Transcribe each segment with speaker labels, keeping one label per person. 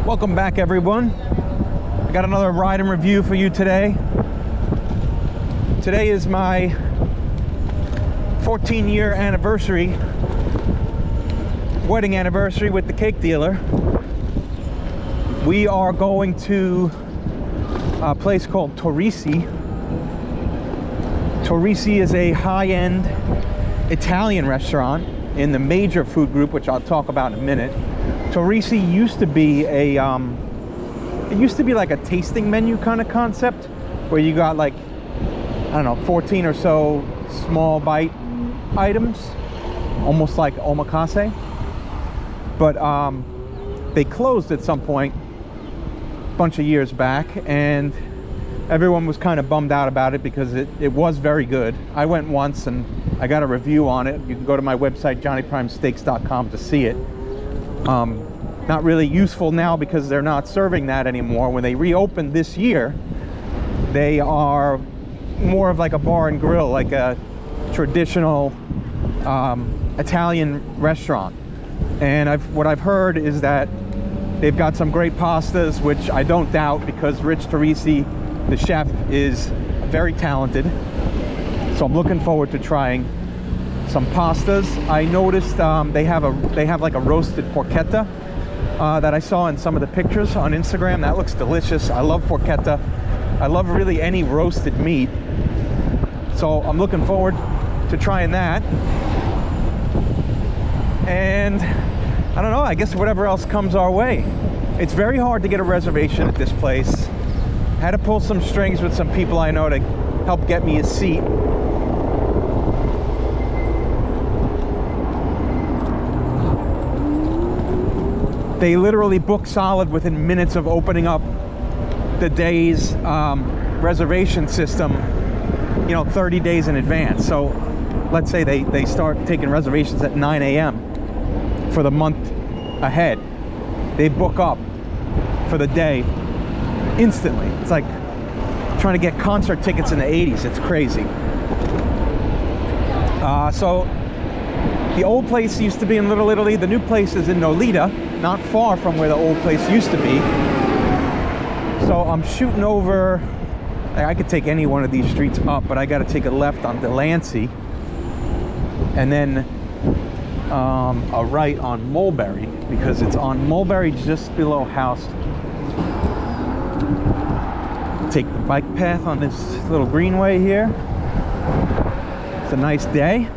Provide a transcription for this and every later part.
Speaker 1: Welcome back, everyone. I got another ride and review for you today. Today is my 14-year anniversary, wedding anniversary with the cake dealer. We are going to a place called Torrisi. Torrisi is a high-end Italian restaurant in the major food group, which I'll talk about in a minute. Torrisi used to be a it used to be like a tasting menu kind of concept where you got like, I don't know, 14 or so small bite items, almost like omakase. But they closed at some point a bunch of years back, and everyone was kind of bummed out about it because it was very good. I went once and I got a review on it. You can go to my website, johnnyprimesteaks.com, to see it. Not really useful now because they're not serving that anymore. When they reopened this year, they are more of like a bar and grill, like a traditional Italian restaurant. And what I've heard is that they've got some great pastas, which I don't doubt because Rich Torrisi, the chef, is very talented. So I'm looking forward to trying some pastas. I noticed they have like a roasted porchetta that I saw in some of the pictures on Instagram. That looks delicious. I love porchetta. I love really any roasted meat. So I'm looking forward to trying that. And I don't know, I guess whatever else comes our way. It's very hard to get a reservation at this place. Had to pull some strings with some people I know to help get me a seat. They literally book solid within minutes of opening up the day's reservation system, 30 days in advance. So let's say they start taking reservations at 9 a.m. for the month ahead. They book up for the day instantly. It's like trying to get concert tickets in the 80s. It's crazy. So the old place used to be in Little Italy. The new place is in Nolita, not far from where the old place used to be. So I'm shooting over. I could take any one of these streets up, but I got to take a left on Delancey, and then a right on Mulberry, because it's on Mulberry just below House. Take the bike path on this little greenway here. It's a nice day,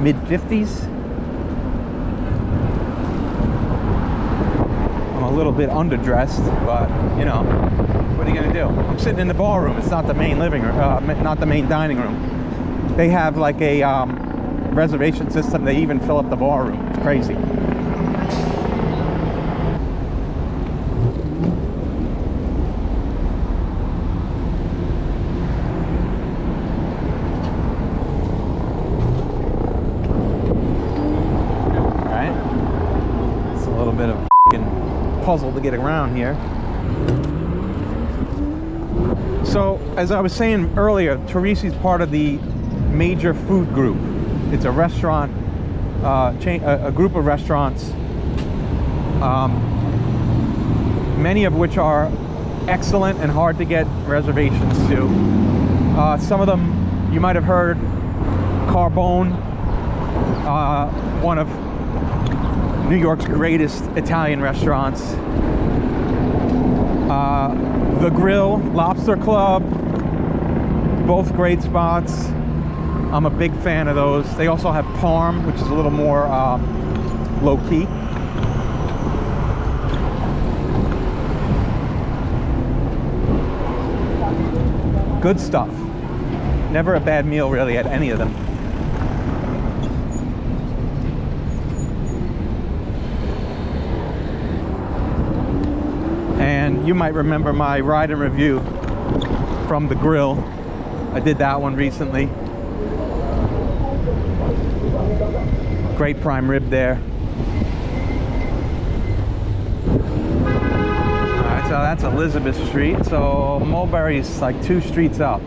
Speaker 1: mid-50s. I'm a little bit underdressed, but what are you gonna do? I'm sitting in the ballroom. It's not the main living room, not the main dining room. They have like a reservation system. They even fill up the ballroom. It's crazy. Puzzle to get around here. So as I was saying earlier, Torrisi is part of the major food group. It's a restaurant chain, a group of restaurants, many of which are excellent and hard to get reservations to. Some of them you might have heard. Carbone, one of New York's greatest Italian restaurants. The Grill, Lobster Club, both great spots. I'm a big fan of those. They also have Parm, which is a little more low-key. Good stuff. Never a bad meal really at any of them. And you might remember my ride and review from the Grill. I did that one recently. Great prime rib there. Alright, so that's Elizabeth Street. So Mulberry's like 2 streets up.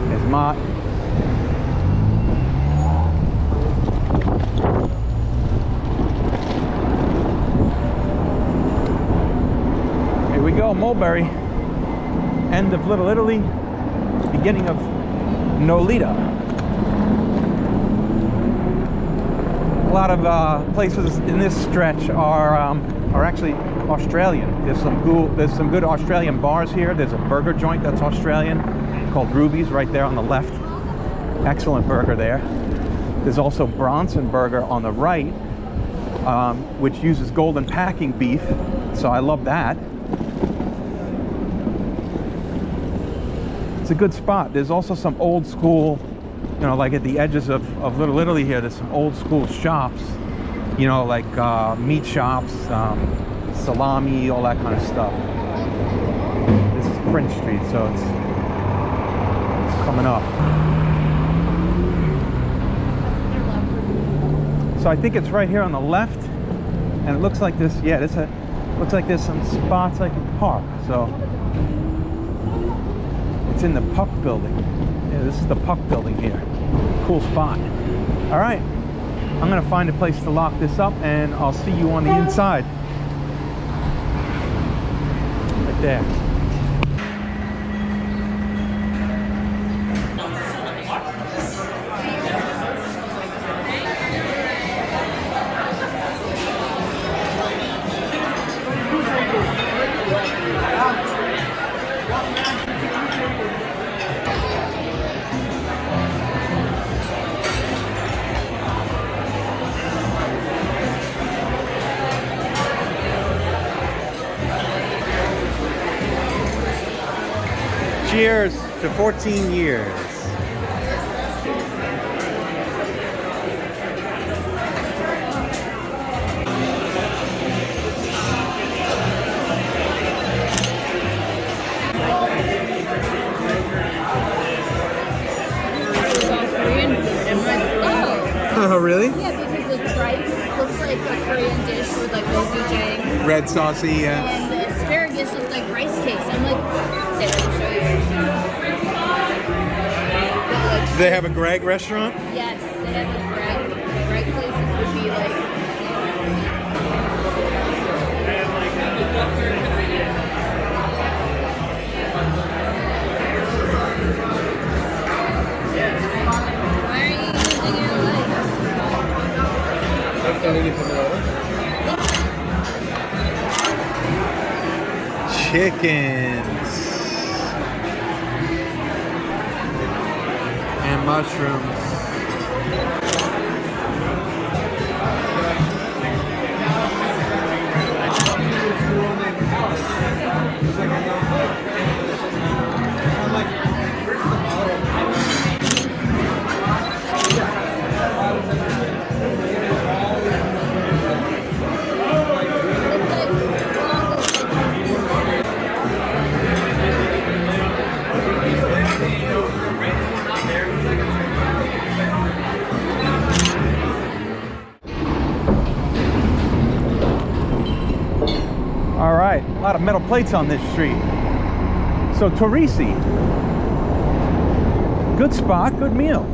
Speaker 1: There's Mott. Mulberry, end of Little Italy, beginning of Nolita. A lot of places in this stretch are actually Australian. There's some good Australian bars here. There's a burger joint that's Australian called Ruby's right there on the left. Excellent burger there. There's also Bronson Burger on the right, which uses golden packing beef, so I love that. It's a good spot. There's also some old school, you know, like at the edges of Little Italy here, there's some old school shops, you know, like meat shops, salami, all that kind of stuff. This is Prince Street, so it's coming up. So I think it's right here on the left, and it looks like this, yeah, looks like there's some spots I can park. So it's in the Puck building. Yeah, this is the Puck building here. Cool spot. All right, I'm gonna find a place to lock this up, and I'll see you on the inside. Right there. Cheers to 14 years. Oh, really?
Speaker 2: Yeah, because the tripe looks like a Korean dish with like gochujang.
Speaker 1: Red saucy, yeah.
Speaker 2: And the asparagus looks like rice cakes. I'm like, okay, let me show you.
Speaker 1: Do they have a Greg restaurant?
Speaker 2: Yes, they have a Greg. Greg places would be like.
Speaker 1: Chickens and mushrooms. All right, a lot of metal plates on this street. So Torrisi, good spot, good meal.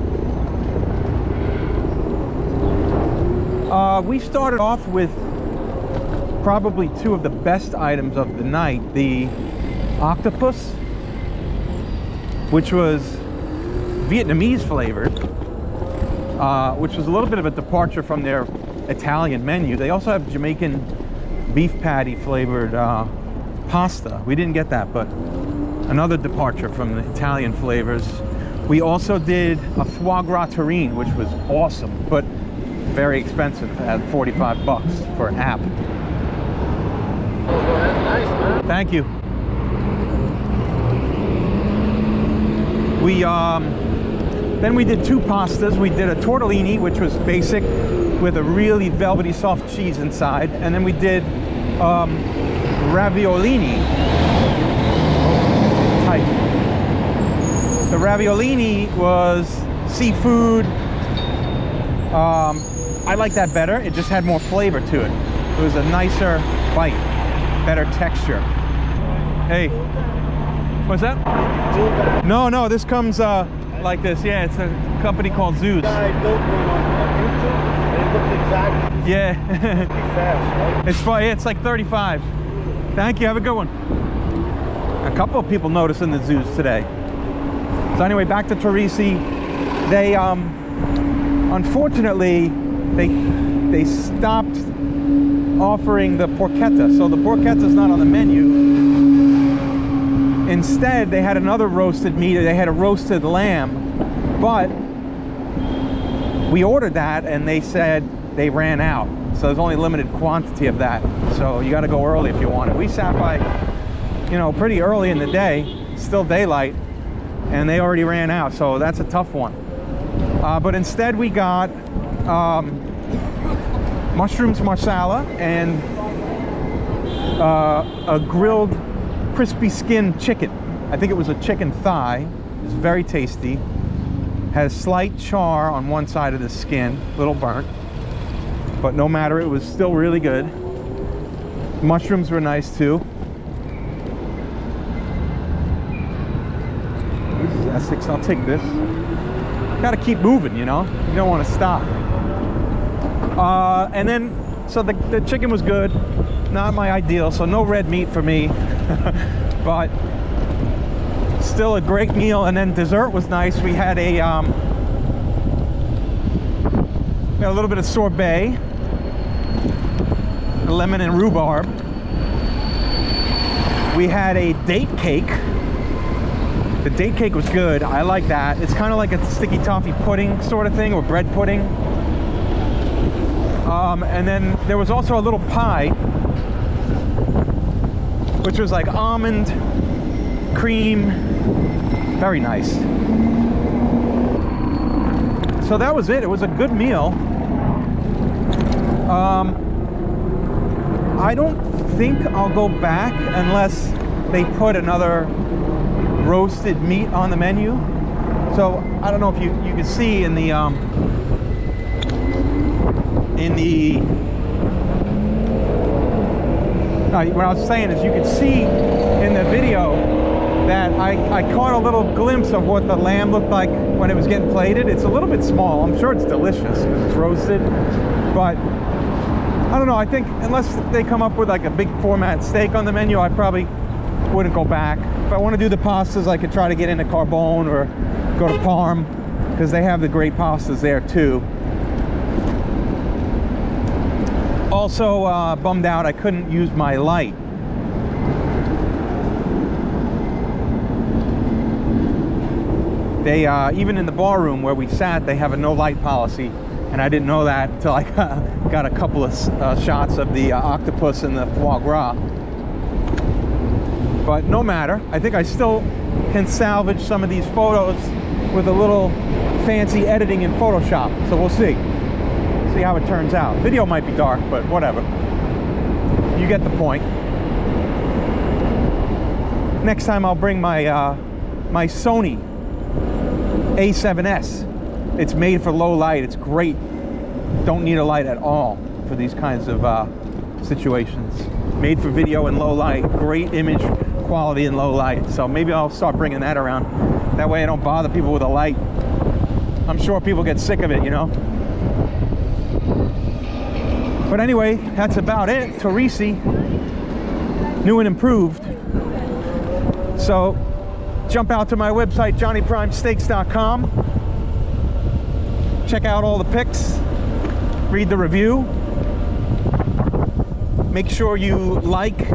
Speaker 1: We started off with probably two of the best items of the night. The octopus, which was Vietnamese flavored, which was a little bit of a departure from their Italian menu. They also have Jamaican beef patty flavored pasta. We didn't get that, but another departure from the Italian flavors. We also did a foie gras terrine, which was awesome, but very expensive at 45 bucks for an app.
Speaker 3: Oh, that's nice, man.
Speaker 1: Thank you. We then we did two pastas. We did a tortellini, which was basic, with a really velvety soft cheese inside, and then we did raviolini type. The raviolini was seafood. I like that better. It just had more flavor to it. It was a nicer bite, better texture. Hey, what's that? No, this comes like this. Yeah, it's a company called Zeus.
Speaker 3: I built one on YouTube, and it looked exactly.
Speaker 1: Yeah.
Speaker 3: Pretty fast, right?
Speaker 1: It's fun. Yeah, it's like 35. Thank you. Have a good one. A couple of people noticing the zoos today. So anyway, back to Torrisi. They unfortunately they stopped offering the porchetta, so the porchetta's not on the menu. Instead, they had another roasted meat. They had a roasted lamb, but we ordered that and they said they ran out, so there's only a limited quantity of that, so you got to go early if you want it. We sat by, you know, pretty early in the day, still daylight, and they already ran out, so that's a tough one. But instead we got mushrooms marsala and a grilled crispy skin chicken. I think it was a chicken thigh. It's very tasty. Has slight char on one side of the skin, a little burnt, but no matter, it was still really good. Mushrooms were nice too. This is Essex. I'll take this. Got to keep moving, you know. You don't want to stop. And then, so the chicken was good. Not my ideal, so no red meat for me. But still a great meal. And then dessert was nice. We had a little bit of sorbet, lemon and rhubarb. We had a date cake. The date cake was good. I like that. It's kind of like a sticky toffee pudding sort of thing, or bread pudding. And then there was also a little pie, which was like almond cream. Very nice. So that was it. It was a good meal. I don't think I'll go back unless they put another roasted meat on the menu. So I don't know if you can see in the what I was saying is, you could see in the video that I caught a little glimpse of what the lamb looked like when it was getting plated. It's a little bit small. I'm sure it's delicious because it's roasted, but I don't know. I think unless they come up with like a big format steak on the menu, I probably wouldn't go back. If I want to do the pastas, I could try to get into Carbone or go to Parm, because they have the great pastas there too. Also bummed out I couldn't use my light. They even in the bar room where we sat, they have a no light policy, and I didn't know that until I got a couple of shots of the octopus and the foie gras. But no matter, I think I still can salvage some of these photos with a little fancy editing in Photoshop, so we'll see how it turns out. Video might be dark, but whatever. You get the point. Next time I'll bring my my Sony A7S. It's made for low light. It's great. Don't need a light at all for these kinds of situations. Made for video in low light. Great image quality in low light. So maybe I'll start bringing that around. That way I don't bother people with a light. I'm sure people get sick of it, you know. But anyway, that's about it. Torrisi, new and improved. So jump out to my website, johnnyprimesteaks.com. Check out all the pics, read the review. Make sure you like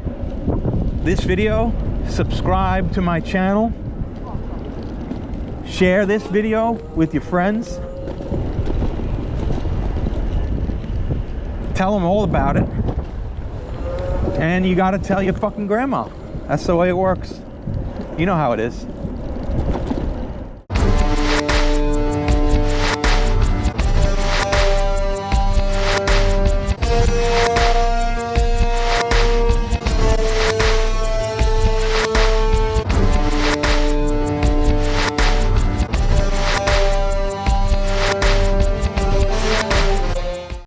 Speaker 1: this video, subscribe to my channel, share this video with your friends. Tell them all about it. And you gotta tell your fucking grandma. That's the way it works. You know how it is.